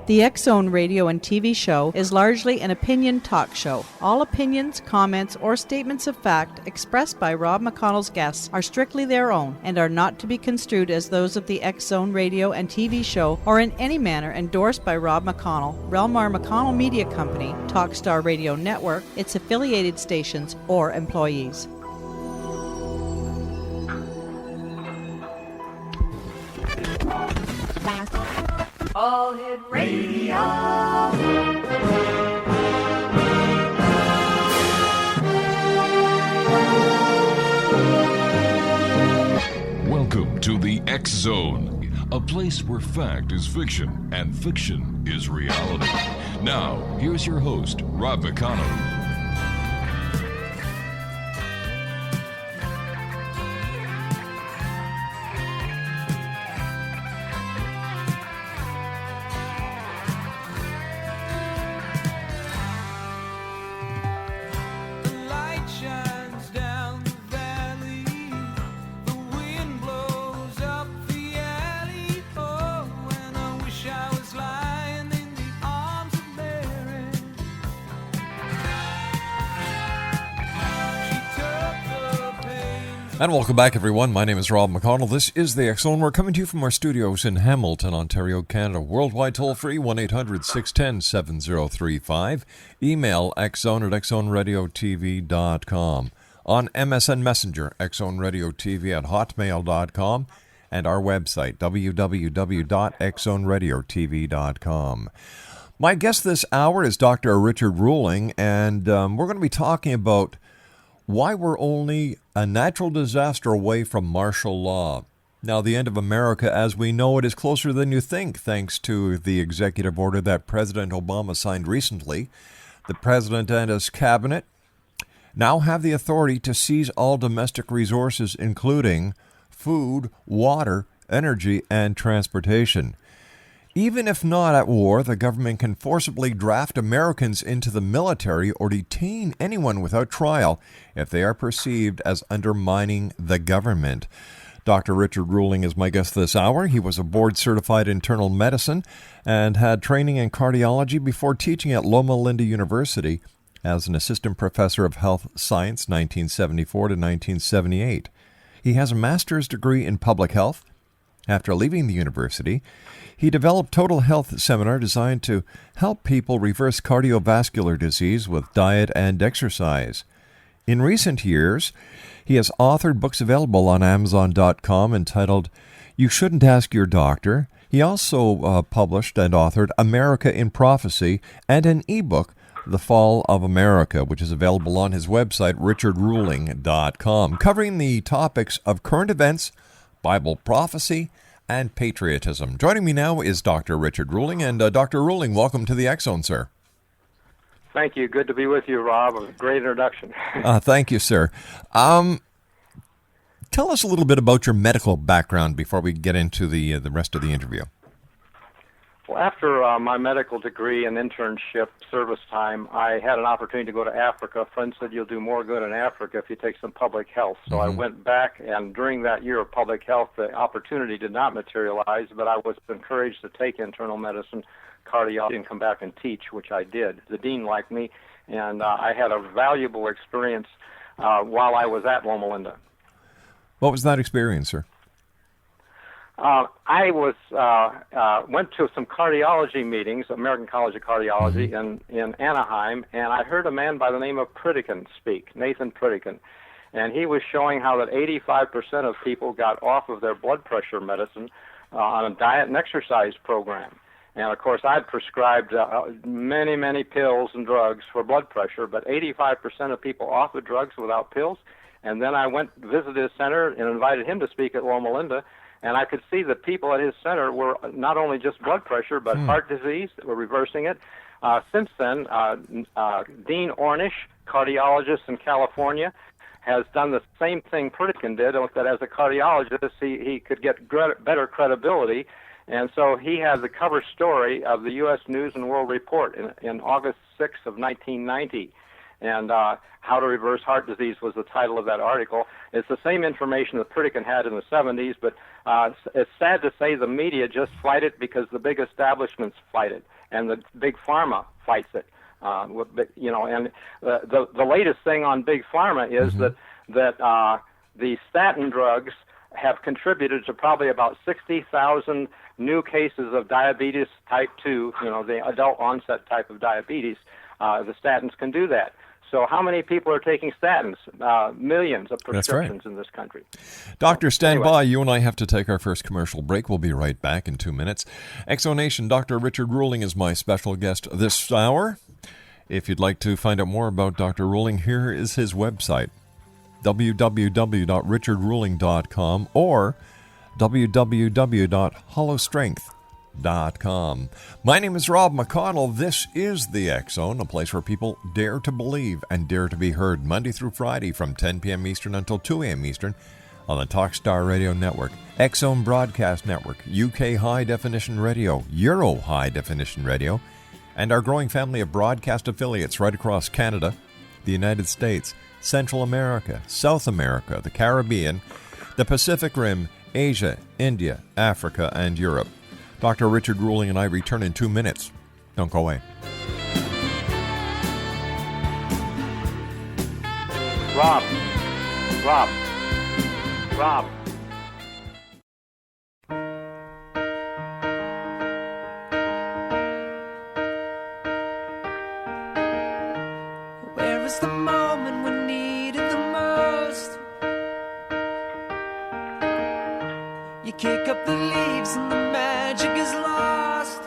The X-Zone radio and TV show is largely an opinion talk show. All opinions, comments, or statements of fact expressed by Rob McConnell's guests are strictly their own and are not to be construed as those of the X-Zone radio and TV show or in any manner endorsed by Rob McConnell, Relmar McConnell Media Company, Talkstar Radio Network, its affiliated stations, or employees. All Hit Radio. Welcome to the X-Zone, a place where fact is fiction and fiction is reality. Now, here's your host, Rob McConnell. And welcome back, everyone. My name is Rob McConnell. This is the X-Zone. We're coming to you from our studios in Hamilton, Ontario, Canada. Worldwide toll-free, 1-800-610-7035. Email xzone@xzoneradiotv.com. On MSN Messenger, xzoneradiotv@hotmail.com. And our website, www.xzoneradiotv.com. My guest this hour is Dr. Richard Ruling, and we're going to be talking about why we're only a natural disaster away from martial law. Now, the end of America as we know it is closer than you think, thanks to the executive order that President Obama signed recently. The president and his cabinet now have the authority to seize all domestic resources, including food, water, energy, and transportation. Even if not at war, the government can forcibly draft Americans into the military or detain anyone without trial if they are perceived as undermining the government. Dr. Richard Ruling is my guest this hour. He was a board-certified internal medicine and had training in cardiology before teaching at Loma Linda University as an assistant professor of health science 1974 to 1978. He has a master's degree in public health. After leaving the university, he developed Total Health Seminar designed to help people reverse cardiovascular disease with diet and exercise. In recent years, he has authored books available on Amazon.com entitled You Shouldn't Ask Your Doctor. He also published and authored America in Prophecy and an ebook, The Fall of America, which is available on his website, richardruling.com, covering the topics of current events, Bible prophecy, and patriotism. Joining me now is Dr. Richard Ruling. And Dr. Ruling, welcome to the X-Zone, sir. Thank you. Good to be with you, Rob. A great introduction. Thank you, sir. Tell us a little bit about your medical background before we get into the rest of the interview. Well, after my medical degree and internship service time, I had an opportunity to go to Africa. A friend said, you'll do more good in Africa if you take some public health. So I went back, and during that year of public health, the opportunity did not materialize, but I was encouraged to take internal medicine, cardiology, and come back and teach, which I did. The dean liked me, and I had a valuable experience while I was at Loma Linda. What was that experience, sir? I went to some cardiology meetings, American College of Cardiology, in Anaheim, and I heard a man by the name of Pritikin speak, Nathan Pritikin, and he was showing how that 85% of people got off of their blood pressure medicine on a diet and exercise program. And, of course, I'd prescribed many, many pills and drugs for blood pressure, but 85% of people off the drugs without pills. And then I went visited his center and invited him to speak at Loma Linda. And I could see that people at his center were not only just blood pressure, but heart disease, were reversing it. Simpson, Dean Ornish, cardiologist in California, has done the same thing Pritikin did, that as a cardiologist, he could get better credibility. And so he has the cover story of the U.S. News and World Report in August 6th of 1990. And How to Reverse Heart Disease was the title of that article. It's the same information that Pritikin had in the 70s, but it's sad to say the media just fight it because the big establishments fight it. and the big pharma fights it. And the latest thing on big pharma is that the statin drugs have contributed to probably about 60,000 new cases of diabetes type 2, the adult onset type of diabetes. The statins can do that. So how many people are taking statins? Millions of prescriptions in this country. Doctor, stand by. You and I have to take our first commercial break. We'll be right back in 2 minutes. Exonation, Dr. Richard Ruling is my special guest this hour. If you'd like to find out more about Dr. Ruling, here is his website, www.richardruling.com or www.hollowstrength.com. My name is Rob McConnell. This is The X Zone, a place where people dare to believe and dare to be heard, Monday through Friday from 10 p.m. Eastern until 2 a.m. Eastern on the Talkstar Radio Network, X Zone Broadcast Network, UK High Definition Radio, Euro High Definition Radio, and our growing family of broadcast affiliates right across Canada, the United States, Central America, South America, the Caribbean, the Pacific Rim, Asia, India, Africa, and Europe. Dr. Richard Ruling and I return in 2 minutes. Don't go away. Rob. Where is the moment we needed the most? You kick up the leaves and the magic is lost.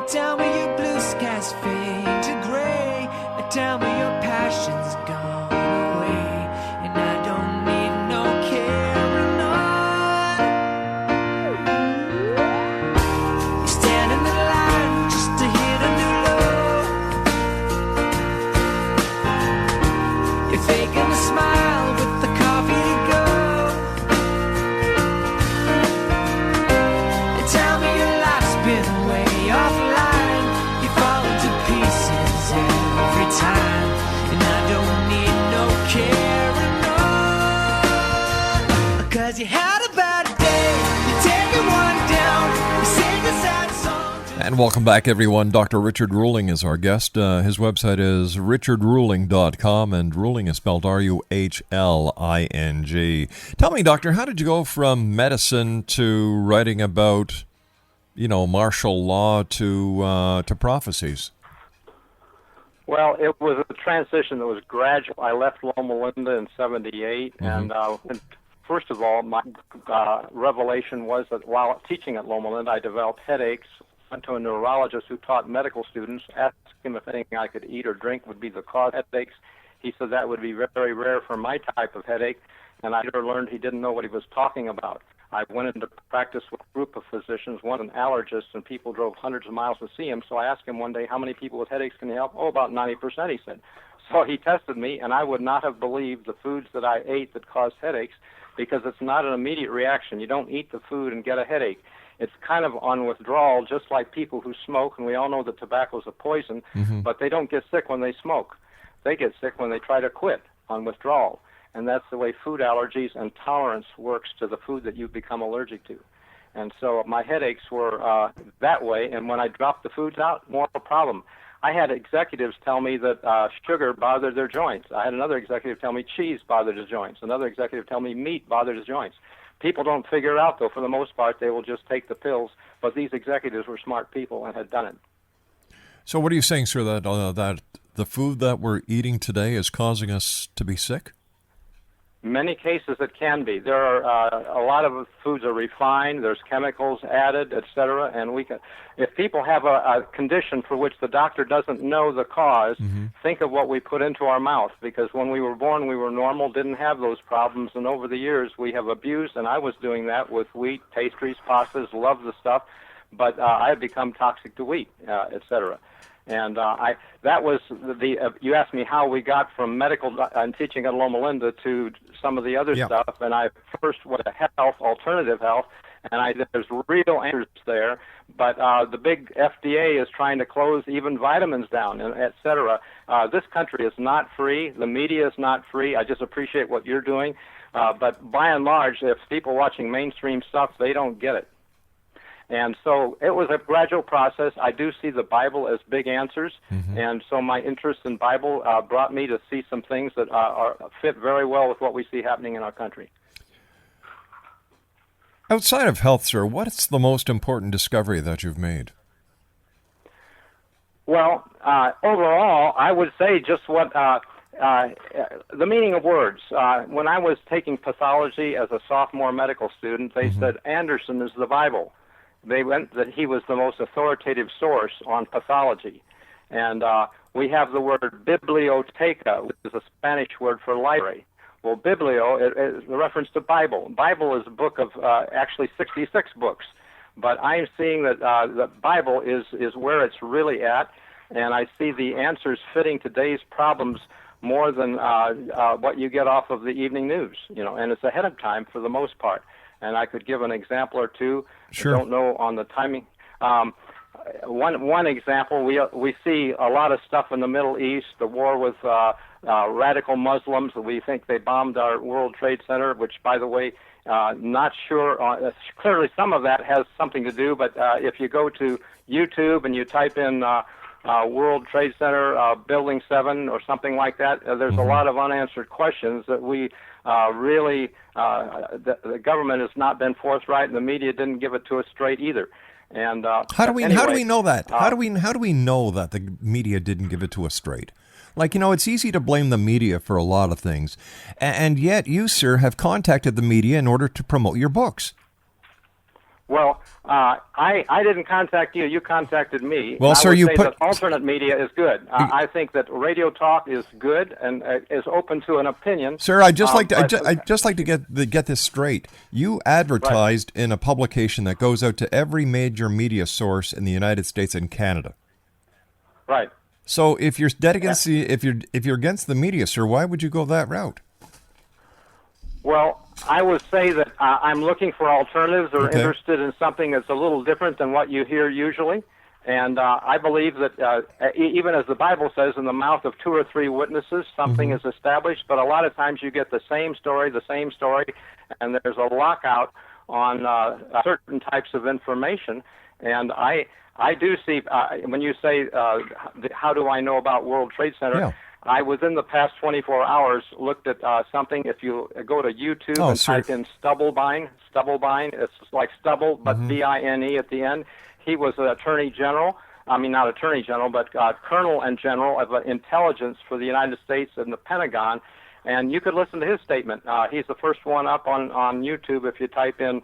Tell me your blue skies fade to gray. Tell me your passion's gone away. And I don't need no carrying on. You stand in the line just to hit a new low. You're faking a smile with the coffee to go. And tell me your life's been way offline. You fall into pieces every time. And I don't need no carrying on. 'Cause you had a bad day. You're taking one down. You sing a sad song to And welcome back, everyone. Dr. Richard Ruling is our guest. His website is richardruling.com, and Ruling is spelled Ruhling. Tell me, Doctor, how did you go from medicine to writing about, martial law to prophecies? Well, it was a transition that was gradual. I left Loma Linda in 78, and first of all, my revelation was that while teaching at Loma Linda, I developed headaches. Went to a neurologist who taught medical students, asked him if anything I could eat or drink would be the cause of headaches. He said that would be very rare for my type of headache, and I later learned he didn't know what he was talking about. I went into practice with a group of physicians, one an allergist, and people drove hundreds of miles to see him. So I asked him one day, how many people with headaches can you help? Oh, about 90%, he said. So he tested me, and I would not have believed the foods that I ate that caused headaches, because it's not an immediate reaction. You don't eat the food and get a headache. It's kind of on withdrawal, just like people who smoke, and we all know that tobacco is a poison, but they don't get sick when they smoke. They get sick when they try to quit on withdrawal. And that's the way food allergies and tolerance works to the food that you become allergic to. And so my headaches were that way, and when I dropped the foods out, more of a problem. I had executives tell me that sugar bothered their joints. I had another executive tell me cheese bothered his joints. Another executive tell me meat bothered his joints. People don't figure it out, though. For the most part, they will just take the pills. But these executives were smart people and had done it. So what are you saying, sir, that the food that we're eating today is causing us to be sick? Many cases it can be. There are a lot of foods are refined. There's chemicals added, etc. And if people have a condition for which the doctor doesn't know the cause, think of what we put into our mouth. Because when we were born, we were normal, didn't have those problems, and over the years we have abused. And I was doing that with wheat, pastries, pastas, love the stuff, but I have become toxic to wheat, etc. And that was you asked me how we got from medical and teaching at Loma Linda to some of the other stuff. And I first went to alternative health, and there's real answers there. But the big FDA is trying to close even vitamins down, and et cetera. This country is not free. The media is not free. I just appreciate what you're doing. But by and large, if people watching mainstream stuff, they don't get it. And so it was a gradual process. I do see the Bible as big answers, and so my interest in Bible brought me to see some things that fit very well with what we see happening in our country. Outside of health, sir, what's the most important discovery that you've made? Well, overall, I would say just what the meaning of words. When I was taking pathology as a sophomore medical student, they said Anderson is the Bible. They went that he was the most authoritative source on pathology. And we have the word biblioteca, which is a Spanish word for library. Well, biblio is a reference to Bible. Bible is a book of actually 66 books. But I'm seeing that the Bible is where it's really at, and I see the answers fitting today's problems more than what you get off of the evening news, and it's ahead of time for the most part. And I could give an example or two. Sure. I don't know on the timing. One example, we see a lot of stuff in the Middle East, the war with radical Muslims. We think they bombed our World Trade Center, which, by the way, not sure. Clearly, some of that has something to do, but if you go to YouTube and you type in World Trade Center Building 7 or something like that, there's a lot of unanswered questions that we really, the government has not been forthright, and the media didn't give it to us straight either. And how do we know that? How do we know that the media didn't give it to us straight? Like, it's easy to blame the media for a lot of things, and yet you, sir, have contacted the media in order to promote your books. Well, I didn't contact you. You contacted me. Well, sir, I would say that alternate media is good. I think that radio talk is good and is open to an opinion. Sir, I just like to get this straight. You advertised in a publication that goes out to every major media source in the United States and Canada. Right. So if you're against if you're against the media, sir, why would you go that route? Well, I would say that I'm looking for alternatives or interested in something that's a little different than what you hear usually. And I believe that even as the Bible says, in the mouth of 2 or 3 witnesses, something is established. But a lot of times you get the same story, and there's a lockout on certain types of information. And I do see, when you say, how do I know about World Trade Center? Yeah. I, within the past 24 hours, looked at something. If you go to YouTube and type in Stubblebine, it's like stubble, but B-I-N-E at the end. He was an attorney general. I mean, not attorney general, but colonel and general of intelligence for the United States and the Pentagon. And you could listen to his statement. He's the first one up on YouTube if you type in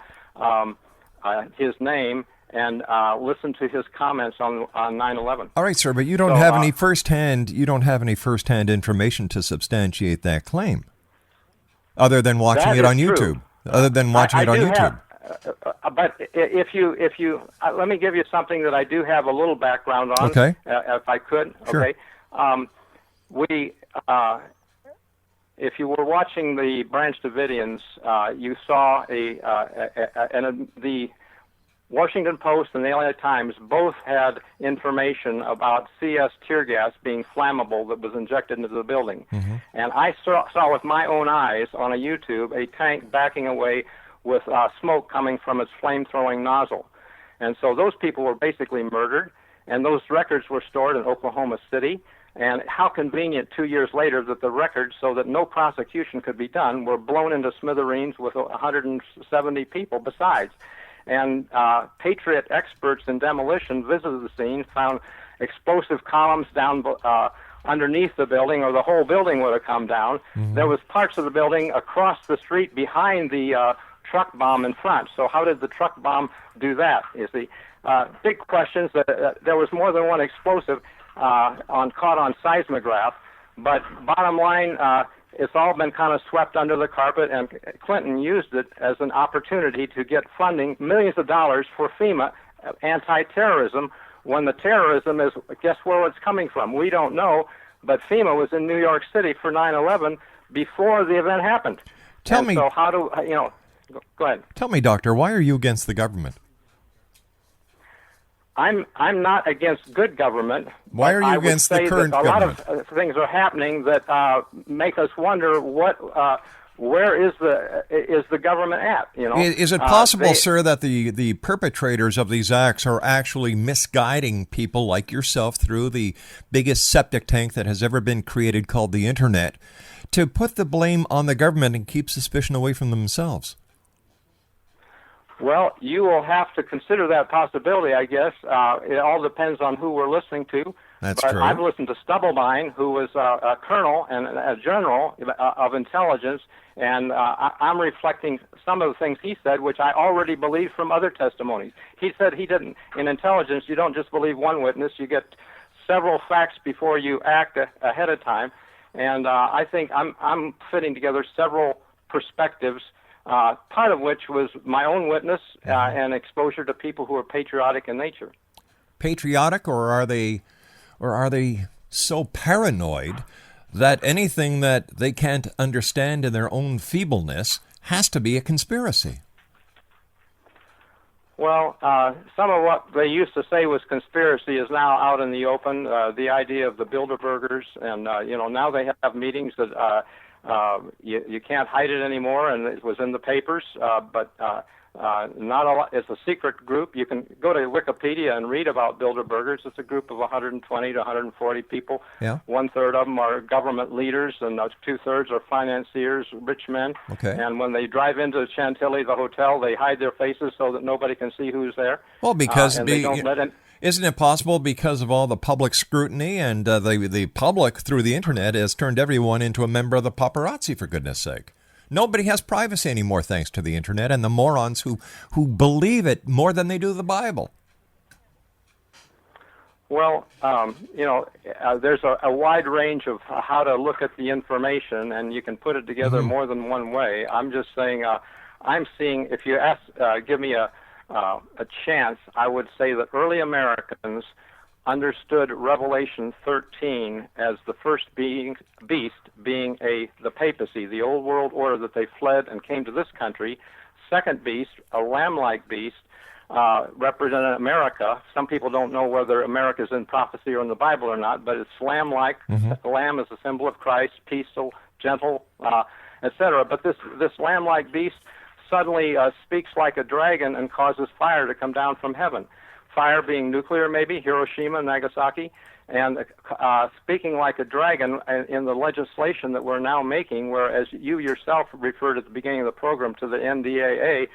his name and listen to his comments on 9/11. All right, sir, but you don't have any firsthand information to substantiate that claim, other than watching it on YouTube. Other than watching it on YouTube. But if you let me give you something that I do have a little background on. Okay. If I could. Sure. Okay. If you were watching the Branch Davidians, you saw the Washington Post and the LA Times both had information about CS tear gas being flammable that was injected into the building. And I saw with my own eyes on a YouTube a tank backing away with smoke coming from its flame-throwing nozzle. And so those people were basically murdered, and those records were stored in Oklahoma City. And how convenient 2 years later that the records, so that no prosecution could be done, were blown into smithereens with 170 people besides. And Patriot experts in demolition visited the scene, found explosive columns down underneath the building, or the whole building would have come down. There was parts of the building across the street behind the truck bomb in front. So how did the truck bomb do that? Is the big questions. There was more than one explosive caught on seismograph, but bottom line, it's all been kind of swept under the carpet, and Clinton used it as an opportunity to get funding, millions of dollars for FEMA anti-terrorism, when the terrorism is, guess where it's coming from? We don't know, but FEMA was in New York City for 9/11 before the event happened. Tell me. So how do, go ahead. Tell me, Doctor, why are you against the government? I'm not against good government. Why are you against the current government? A lot of things are happening that make us wonder what where is the government at? Is it possible, sir, that the perpetrators of these acts are actually misguiding people like yourself through the biggest septic tank that has ever been created, called the Internet, to put the blame on the government and keep suspicion away from themselves? Well, you will have to consider that possibility, I guess. It all depends on who we're listening to. That's but true. I've listened to Stubblebine, who was a colonel and a general of intelligence, and I'm reflecting some of the things he said, which I already believe from other testimonies. He said he didn't. In intelligence, you don't just believe one witness. You get several facts before you act ahead of time. And I think I'm fitting together several perspectives, part of which was my own witness and exposure to people who are patriotic in nature. Patriotic, or are they so paranoid that anything that they can't understand in their own feebleness has to be a conspiracy? Well, some of what they used to say was conspiracy is now out in the open. The idea of the Bilderbergers, and now they have meetings that you can't hide it anymore, and it was in the papers. But not a lot. It's a secret group. You can go to Wikipedia and read about Bilderbergers. It's a group of 120 to 140 people. Yeah. 1/3 of them are government leaders, and 2/3 are financiers, rich men. Okay. And when they drive into Chantilly, the hotel, they hide their faces so that nobody can see who's there. Well, because and they don't let in. Isn't it possible, because of all the public scrutiny and the public through the Internet has turned everyone into a member of the paparazzi, for goodness sake? Nobody has privacy anymore thanks to the Internet and the morons who believe it more than they do the Bible. Well, there's a wide range of how to look at the information, and you can put it together more than one way. I'm just saying, I'm seeing, if you give me a chance, I would say that early Americans understood Revelation 13 as the first beast being the papacy, the old world order that they fled and came to this country. Second beast, a lamb-like beast, represented America. Some people don't know whether America is in prophecy or in the Bible or not, but it's lamb-like. The lamb is a symbol of Christ, peaceful, gentle, etc. But this lamb-like beast suddenly speaks like a dragon and causes fire to come down from heaven. Fire being nuclear, maybe, Hiroshima, Nagasaki, and speaking like a dragon in the legislation that we're now making, whereas you yourself referred at the beginning of the program to the NDAA,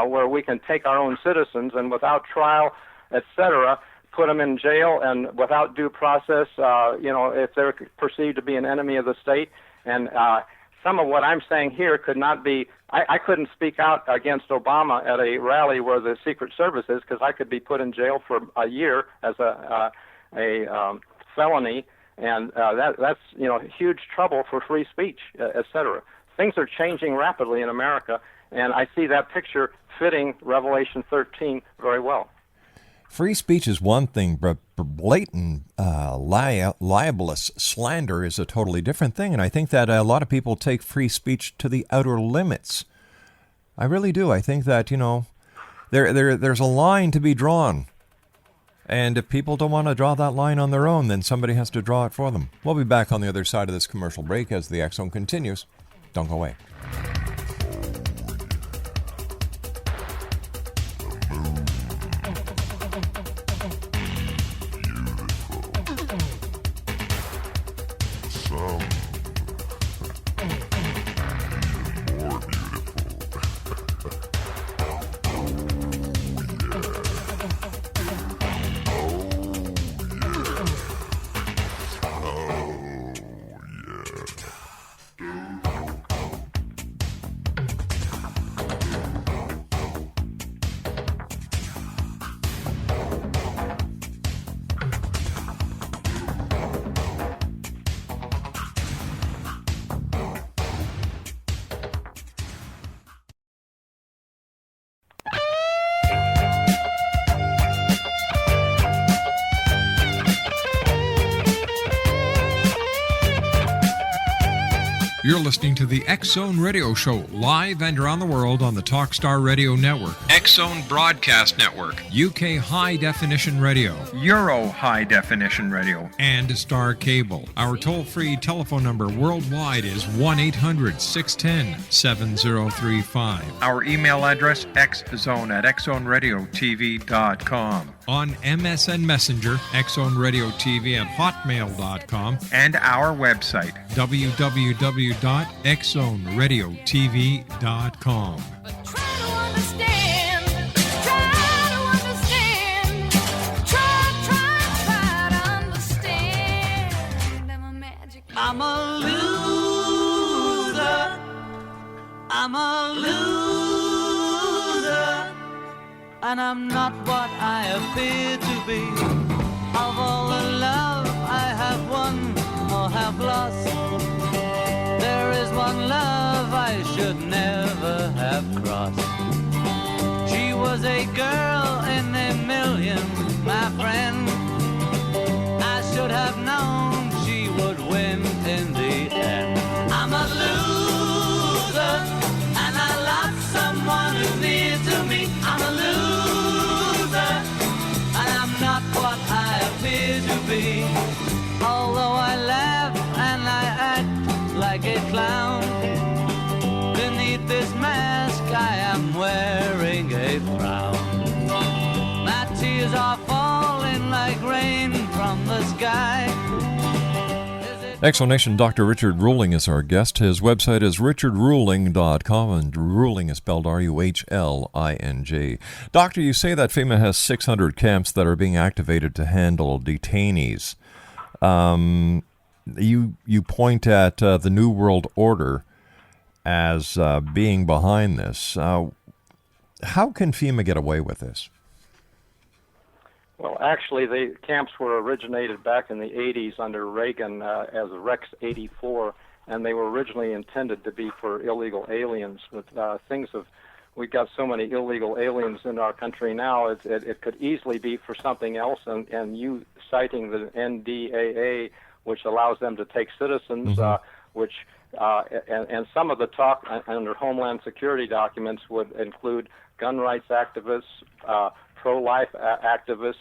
where we can take our own citizens and without trial, etc., put them in jail and without due process, if they're perceived to be an enemy of the state. And some of what I'm saying here could not be, I couldn't speak out against Obama at a rally where the Secret Service is, because I could be put in jail for a year as a felony, and that's huge trouble for free speech, etc. Things are changing rapidly in America, and I see that picture fitting Revelation 13 very well. Free speech is one thing, but blatant libelous slander is a totally different thing. And I think that a lot of people take free speech to the outer limits. I really do. I think that, there's a line to be drawn. And if people don't want to draw that line on their own, then somebody has to draw it for them. We'll be back on the other side of this commercial break as the X Zone continues. Don't go away. You're listening to the X-Zone Radio Show, live and around the world on the Talkstar Radio Network, X-Zone Broadcast Network, UK High Definition Radio, Euro High Definition Radio, and Star Cable. Our toll-free telephone number worldwide is 1-800-610-7035. Our email address, xzone@xzoneradiotv.com. On MSN Messenger, xzoneradiotv@hotmail.com, and our website, www.xzoneradiotv.com. I'm a loser. I'm a loser. And I'm not what I appear to be. Of all the love I have won or have lost, there is one love I should never have crossed. She was a girl in a million, my friend. I should have known she would win in the end. I'm a loser, and I lost someone who's near to me. I'm a loser, and I'm not what I appear to be. Although I laugh and I act like a clown, beneath this mask I am wearing a frown. My tears are falling like rain from the sky. Explanation. Dr. Richard Ruling is our guest. His website is richardruling.com, and Ruling is spelled R-U-H-L-I-N-G. Doctor, you say that FEMA has 600 camps that are being activated to handle detainees. You point at the New World Order as being behind this. How can FEMA get away with this? Well, actually, the camps were originated back in the 80s under Reagan as Rex 84, and they were originally intended to be for illegal aliens. But we've got so many illegal aliens in our country now, it could easily be for something else, and you citing the NDAA, which allows them to take citizens, and some of the talk under Homeland Security documents would include gun rights activists, pro-life activists,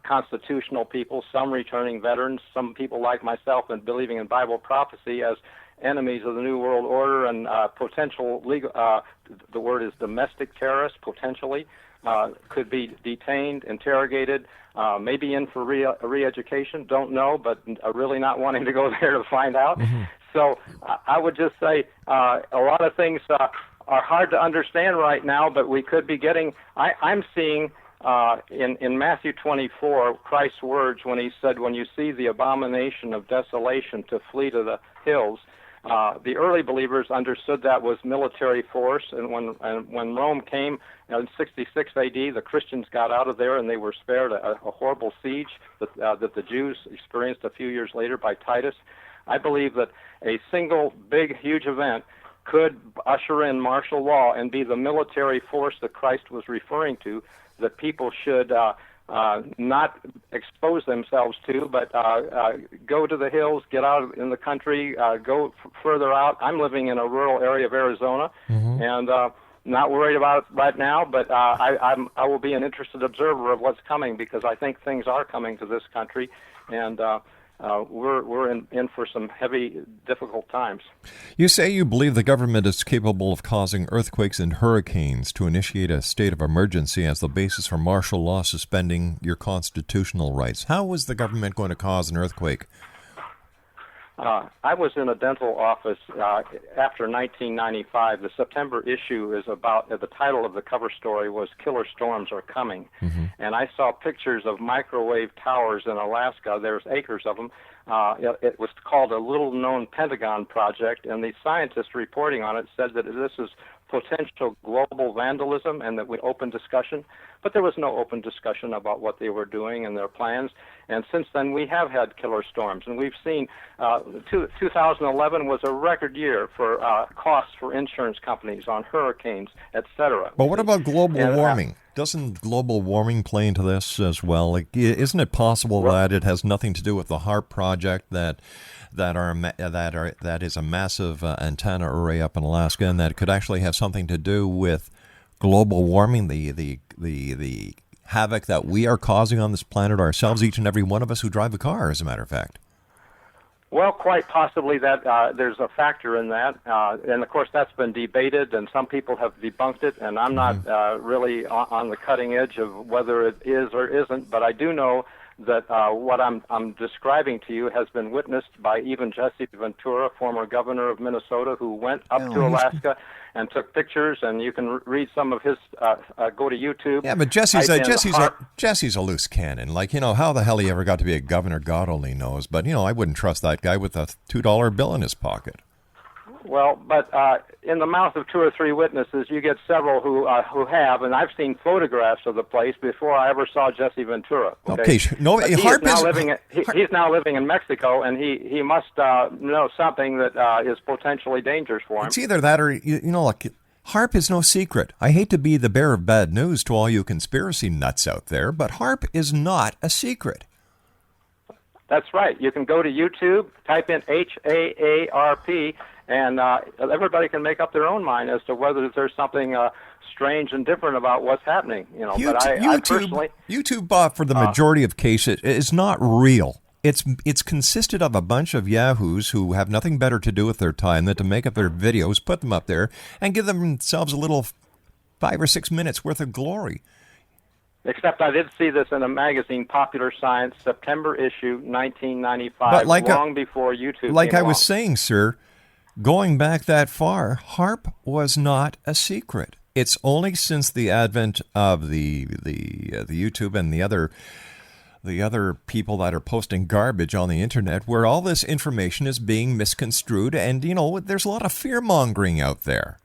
constitutional people, some returning veterans, some people like myself and believing in Bible prophecy as enemies of the New World Order and potential legal, the word is domestic terrorists, potentially, could be detained, interrogated, maybe in for re-education, don't know, but really not wanting to go there to find out. Mm-hmm. So I would just say a lot of things are hard to understand right now, but we could be getting, I'm seeing in Matthew 24, Christ's words when he said, when you see the abomination of desolation, to flee to the hills. The early believers understood that was military force, and when Rome came in 66 A.D., the Christians got out of there and they were spared a horrible siege that the Jews experienced a few years later by Titus. I believe that a single big, huge event could usher in martial law and be the military force that Christ was referring to, that people should not expose themselves to, but go to the hills, get out in the country, go further out. I'm living in a rural area of Arizona, and not worried about it right now, but I will be an interested observer of what's coming, because I think things are coming to this country, and we're in for some heavy, difficult times. You say you believe the government is capable of causing earthquakes and hurricanes to initiate a state of emergency as the basis for martial law suspending your constitutional rights. How is the government going to cause an earthquake? I was in a dental office after 1995. The September issue is about, the title of the cover story was Killer Storms Are Coming. Mm-hmm. And I saw pictures of microwave towers in Alaska. There's acres of them. It was called a little-known Pentagon project, and the scientists reporting on it said that this is potential global vandalism and that we open discussion. But there was no open discussion about what they were doing and their plans. And since then, we have had killer storms. And we've seen 2011 was a record year for costs for insurance companies on hurricanes, etc. But what about global warming? Doesn't global warming play into this as well? Like, isn't it possible that it has nothing to do with the HARP project that is a massive antenna array up in Alaska, and that it could actually have something to do with global warming, the havoc that we are causing on this planet ourselves, each and every one of us who drive a car, as a matter of fact? Well, quite possibly that there's a factor in that, and of course that's been debated, and some people have debunked it, and I'm not really on the cutting edge of whether it is or isn't, but I do know that what I'm describing to you has been witnessed by even Jesse Ventura, former governor of Minnesota, who went up to Alaska and took pictures, and you can read some of his, go to YouTube. Yeah, but Jesse's a loose cannon. Like, how the hell he ever got to be a governor, God only knows. But, I wouldn't trust that guy with a $2 bill in his pocket. Well, but in the mouth of two or three witnesses, you get several who have, and I've seen photographs of the place before I ever saw Jesse Ventura. Okay, no, he's now living in Mexico, and he must know something that is potentially dangerous for him. It's either that or look, HARP is no secret. I hate to be the bearer of bad news to all you conspiracy nuts out there, but HARP is not a secret. That's right. You can go to YouTube, type in HAARP. And everybody can make up their own mind as to whether there's something strange and different about what's happening. But I personally, YouTube, for the majority of cases, is not real. It's consisted of a bunch of yahoos who have nothing better to do with their time than to make up their videos, put them up there, and give themselves a little 5 or 6 minutes worth of glory. Except I did see this in a magazine, Popular Science, September issue, 1995, long before YouTube. Like came I was along. saying, sir. Going back that far, HARP was not a secret. It's only since the advent of the YouTube and the other people that are posting garbage on the internet where all this information is being misconstrued, and there's a lot of fear-mongering out there.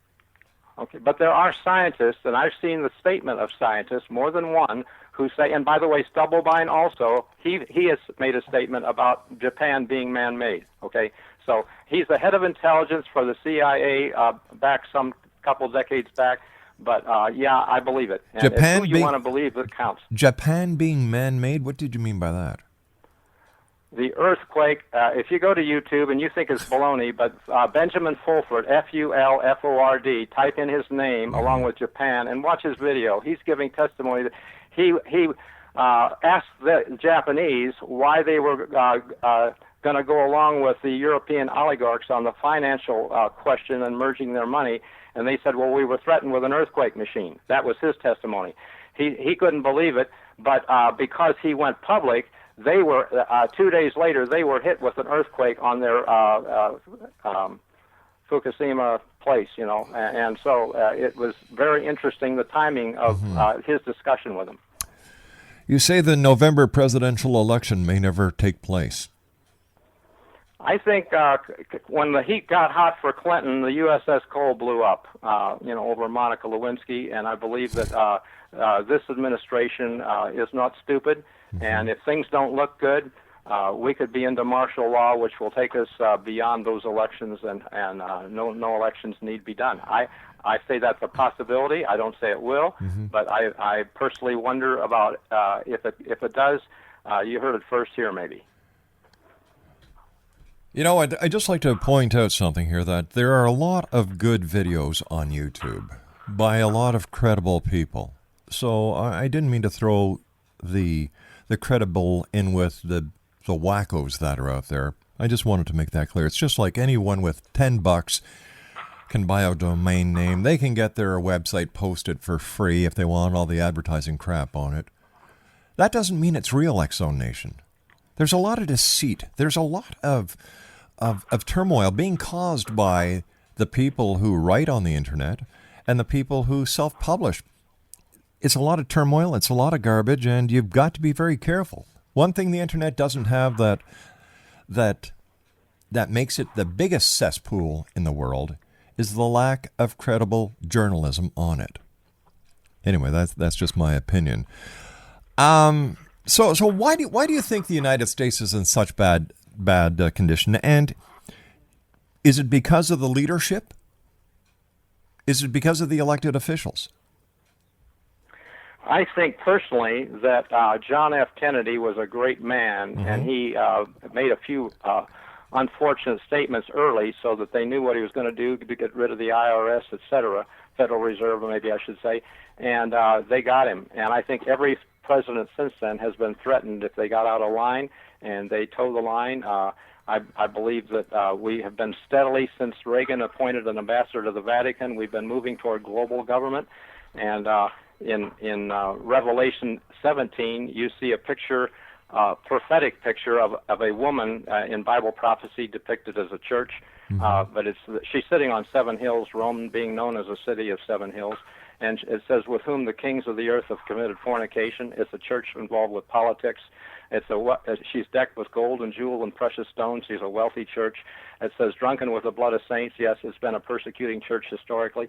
Okay, but there are scientists, and I've seen the statement of scientists, more than one, who say, and by the way, Stubblebine also, he has made a statement about Japan being man-made, okay? So he's the head of intelligence for the CIA back some couple decades back, but yeah, I believe it. And Japan it's who you want to believe that counts. Japan being man-made? What did you mean by that? The earthquake, if you go to YouTube and you think it's baloney, but Benjamin Fulford, Fulford, type in his name along with Japan and watch his video. He's giving testimony that he asked the Japanese why they were going to go along with the European oligarchs on the financial question and merging their money, and they said, well, we were threatened with an earthquake machine. That was his testimony. He couldn't believe it, but because he went public, they were 2 days later they were hit with an earthquake on their Fukushima place, and so it was very interesting, the timing of his discussion with him. You say the November presidential election may never take place. I think when the heat got hot for Clinton, the USS Cole blew up, over Monica Lewinsky, and I believe that this administration is not stupid, and if things don't look good, we could be into martial law, which will take us beyond those elections, and no elections need be done. I say that's a possibility. I don't say it will, but I personally wonder about if it does. You heard it first here, maybe. I'd just like to point out something here, that there are a lot of good videos on YouTube by a lot of credible people. So I didn't mean to throw the credible in with the wackos that are out there. I just wanted to make that clear. It's just like anyone with $10 can buy a domain name. They can get their website posted for free if they want all the advertising crap on it. That doesn't mean it's real, X-Zone Nation. There's a lot of deceit. There's a lot of turmoil being caused by the people who write on the internet and the people who self-publish. It's a lot of turmoil. It's a lot of garbage, and you've got to be very careful. One thing the internet doesn't have that makes it the biggest cesspool in the world is the lack of credible journalism on it. Anyway, that's just my opinion. So why do you think the United States is in such bad condition? And is it because of the leadership? Is it because of the elected officials? I think personally that John F. Kennedy was a great man, and he made a few unfortunate statements early so that they knew what he was going to do to get rid of the IRS, et cetera, Federal Reserve, maybe I should say, and they got him. And I think every president since then has been threatened if they got out of line, and they toe the line. I believe that we have been steadily, since Reagan appointed an ambassador to the Vatican, we've been moving toward global government. And in Revelation 17, you see a picture, prophetic picture of a woman in Bible prophecy depicted as a church. But she's sitting on 7 hills, Rome being known as a city of 7 hills. And it says, with whom the kings of the earth have committed fornication. It's a church involved with politics. She's decked with gold and jewel and precious stones. She's a wealthy church. It says, drunken with the blood of saints. Yes, it's been a persecuting church historically.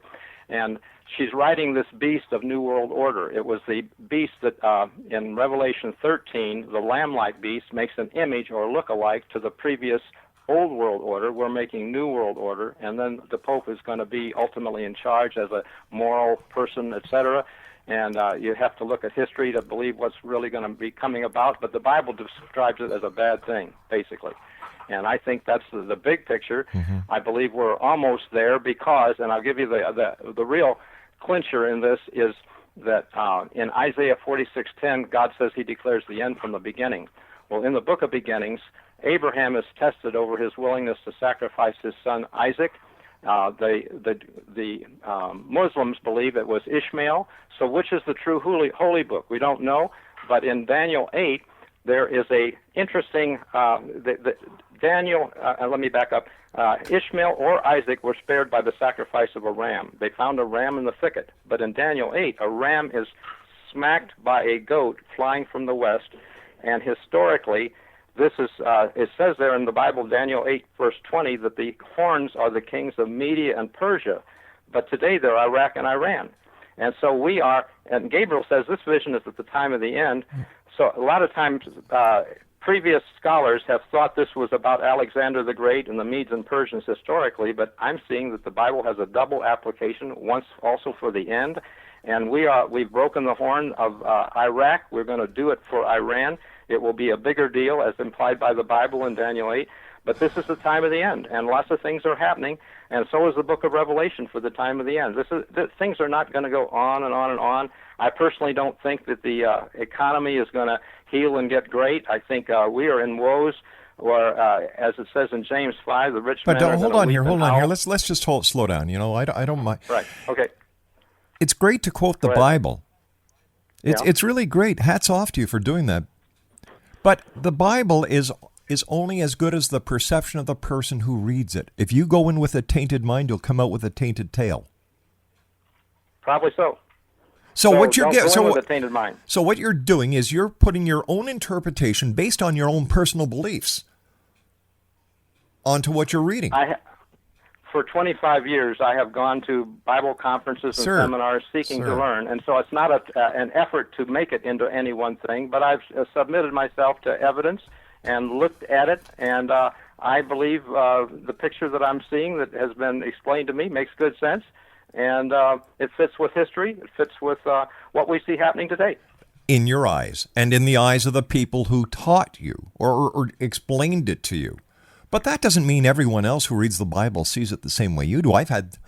And she's riding this beast of New World Order. It was the beast that in Revelation 13, the lamb-like beast makes an image or look-alike to the previous Old World Order. We're making New World Order, and then the Pope is going to be ultimately in charge as a moral person, etc. And you have to look at history to believe what's really going to be coming about, but the Bible describes it as a bad thing, basically. And I think that's the big picture. I believe we're almost there because, and I'll give you the real clincher in this, is that in Isaiah 46:10, God says he declares the end from the beginning. Well, in the book of beginnings, Abraham is tested over his willingness to sacrifice his son Isaac. The Muslims believe it was Ishmael. So which is the true holy book? We don't know. But in Daniel 8, there is a interesting let me back up. Ishmael or Isaac were spared by the sacrifice of a ram. They found a ram in the thicket. But in Daniel 8, a ram is smacked by a goat flying from the west. And historically, this is, it says there in the Bible, Daniel 8, verse 20, that the horns are the kings of Media and Persia. But today they're Iraq and Iran. And so we are, and Gabriel says this vision is at the time of the end. So a lot of times previous scholars have thought this was about Alexander the Great and the Medes and Persians historically, but I'm seeing that the Bible has a double application, once also for the end. And we've broken the horn of Iraq. We're going to do it for Iran. It will be a bigger deal, as implied by the Bible in Daniel 8. But this is the time of the end, and lots of things are happening, and so is the book of Revelation for the time of the end. Things are not going to go on and on and on. I personally don't think that the economy is going to heal and get great. I think we are in woes, or as it says in James 5, the rich men are going to hold on here. Let's just slow down. You know, I don't mind. Right. Okay. It's great to quote the Bible. It's really great. Hats off to you for doing that. But the Bible is only as good as the perception of the person who reads it. If you go in with a tainted mind, you'll come out with a tainted tail. Probably so. So what you're with a tainted mind. So what you're doing is you're putting your own interpretation based on your own personal beliefs onto what you're reading. For 25 years, I have gone to Bible conferences and seminars seeking to learn, and so it's not an effort to make it into any one thing, but I've submitted myself to evidence and looked at it, and I believe the picture that I'm seeing that has been explained to me makes good sense, and it fits with history. It fits with what we see happening today. In your eyes, and in the eyes of the people who taught you or explained it to you. But that doesn't mean everyone else who reads the Bible sees it the same way you do. I've had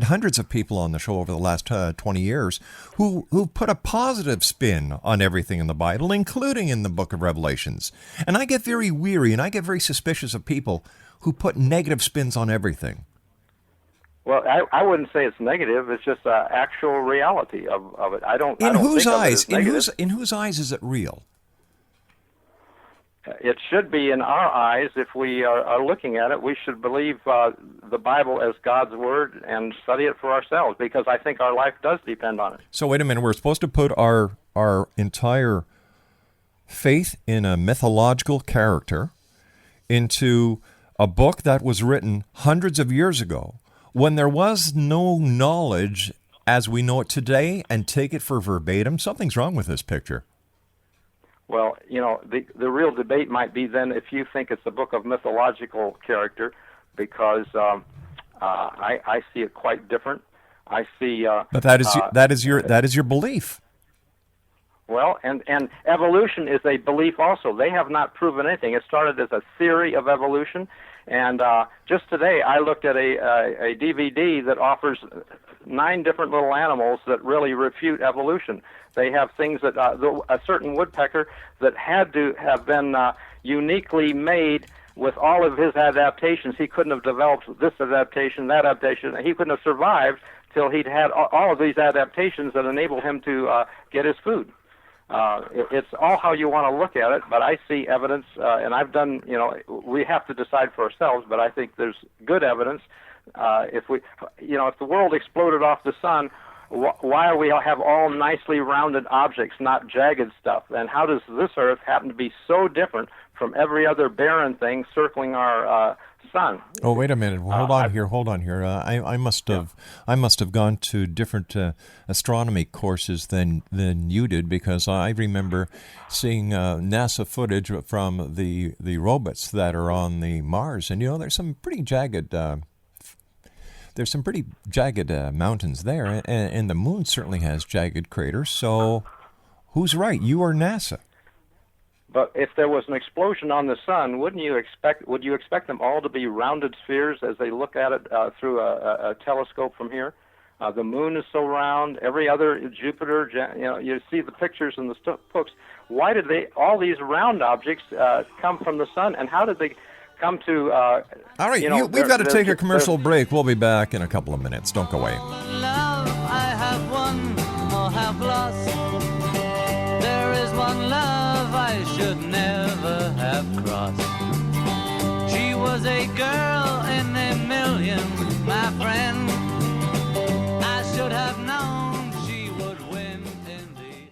hundreds of people on the show over the last 20 years who put a positive spin on everything in the Bible, including in the book of Revelations. And I get very weary and I get very suspicious of people who put negative spins on everything. Well, I wouldn't say it's negative. It's just actual reality of it. In whose eyes is it real? It should be in our eyes. If we are looking at it, we should believe the Bible as God's Word and study it for ourselves, because I think our life does depend on it. So wait a minute, we're supposed to put our entire faith in a mythological character into a book that was written hundreds of years ago when there was no knowledge as we know it today, and take it for verbatim? Something's wrong with this picture. Well, you know, the real debate might be then if you think it's a book of mythological character, because I see it quite different. I see. But that is your belief. Well, and evolution is a belief also. They have not proven anything. It started as a theory of evolution, and just today I looked at a DVD that offers 9 different little animals that really refute evolution. They have things that a certain woodpecker that had to have been uniquely made with all of his adaptations. He couldn't have developed this adaptation, that adaptation. He couldn't have survived till he'd had all of these adaptations that enabled him to get his food. It's all how you want to look at it, but I see evidence, and I've done, we have to decide for ourselves, but I think there's good evidence. If the world exploded off the sun, why do we have all nicely rounded objects, not jagged stuff? And how does this Earth happen to be so different from every other barren thing circling our sun? Oh, wait a minute. Well, hold on here. I must have gone to different astronomy courses than you did, because I remember seeing NASA footage from the robots that are on the Mars, and there's some pretty jagged. There's some pretty jagged mountains there, and the moon certainly has jagged craters. So, who's right, you or NASA? But if there was an explosion on the sun, would you expect them all to be rounded spheres as they look at it through a telescope from here? The moon is so round. Every other Jupiter, you see the pictures in the books. Why did all these round objects come from the sun, and how did they come to? All right, we've got to take a commercial break. We'll be back in a couple of minutes. Don't go away. Love I have won or have lost. There is one love I should never have crossed. She was a girl in a million, my friend. I should have known she would win in the...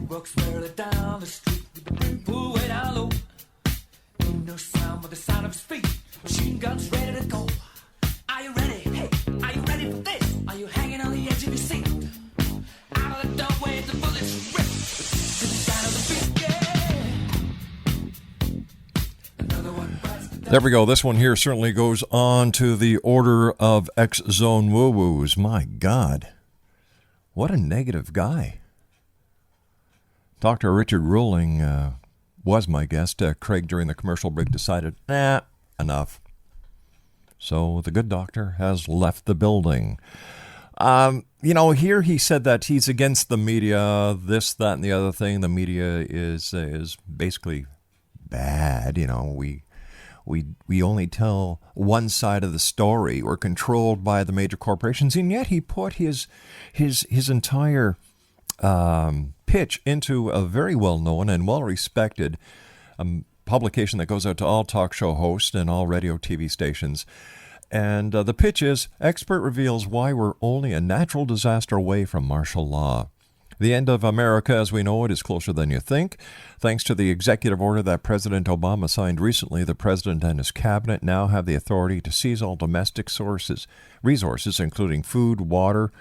Walks barely down the street with the brim pulled way down low. Ain't no sound but the sound of his feet. Machine guns ready to go. Are you ready? Hey, are you ready for this? Are you hanging on the edge of your seat? Out of the doorway, the bullets rip to the sound of the beat. Yeah. Another one bites the dust. There we go. This one here certainly goes on to the order of X-Zone woo-woos. My God, what a negative guy. Dr. Richard Ruling was my guest. Craig, during the commercial break, decided, enough. So the good doctor has left the building. Here he said that he's against the media, this, that, and the other thing. The media is basically bad. We only tell one side of the story. We're controlled by the major corporations, and yet he put his entire pitch into a very well-known and well-respected publication that goes out to all talk show hosts and all radio TV stations. And the pitch is, expert reveals why we're only a natural disaster away from martial law. The end of America as we know it is closer than you think. Thanks to the executive order that President Obama signed recently, the president and his cabinet now have the authority to seize all domestic resources, including food, water,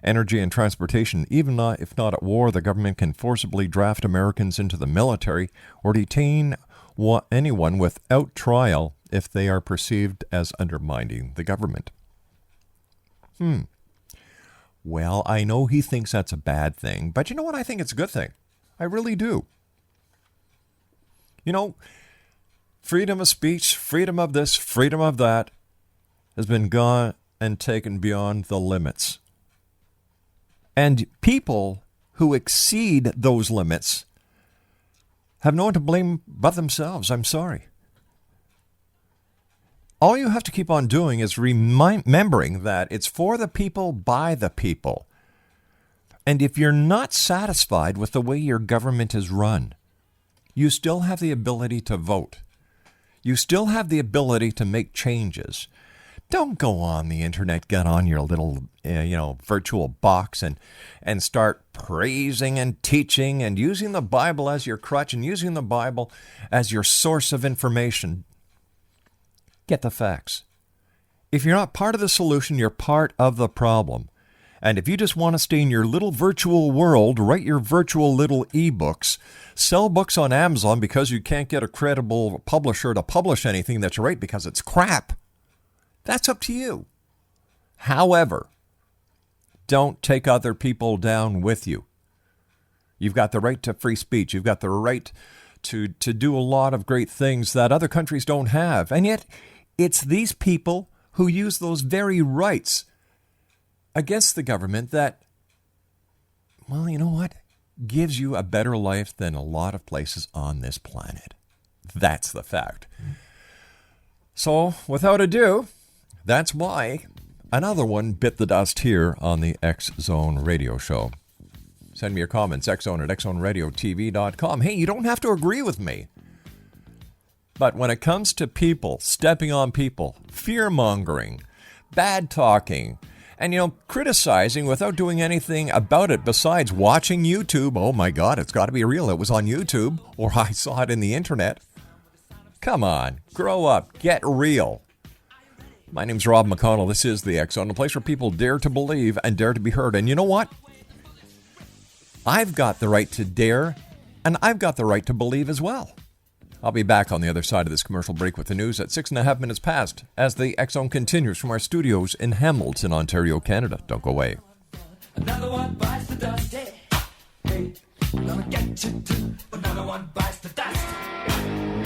energy, and transportation. Even if not at war, the government can forcibly draft Americans into the military or detain anyone without trial if they are perceived as undermining the government. Well, I know he thinks that's a bad thing, but you know what? I think it's a good thing. I really do. Freedom of speech, freedom of this, freedom of that has been gone and taken beyond the limits. And people who exceed those limits have no one to blame but themselves. I'm sorry. All you have to keep on doing is remembering that it's for the people, by the people. And if you're not satisfied with the way your government is run, you still have the ability to vote. You still have the ability to make changes. Don't go on the internet, get on your little, virtual box and start praising and teaching and using the Bible as your crutch and using the Bible as your source of information. Get the facts. If you're not part of the solution, you're part of the problem. And if you just want to stay in your little virtual world, write your virtual little ebooks, sell books on Amazon because you can't get a credible publisher to publish anything that you write because it's crap, that's up to you. However, don't take other people down with you. You've got the right to free speech. You've got the right to do a lot of great things that other countries don't have. And yet, it's these people who use those very rights against the government that, well, you know what, gives you a better life than a lot of places on this planet. That's the fact. So, without ado, that's why another one bit the dust here on the X Zone Radio Show. Send me your comments, xzone at xzoneradiotv.com. Hey, you don't have to agree with me. But when it comes to people, stepping on people, fear-mongering, bad-talking, and, criticizing without doing anything about it besides watching YouTube. Oh, my God, it's got to be real. It was on YouTube, or I saw it in the internet. Come on, grow up, get real. My name's Rob McConnell. This is the X Zone, a place where people dare to believe and dare to be heard. And you know what? I've got the right to dare, and I've got the right to believe as well. I'll be back on the other side of this commercial break with the news at 6.5 minutes past as the X Zone continues from our studios in Hamilton, Ontario, Canada. Don't go away. Another one bites the dust. Hey, gonna get you too. Another one bites the dust.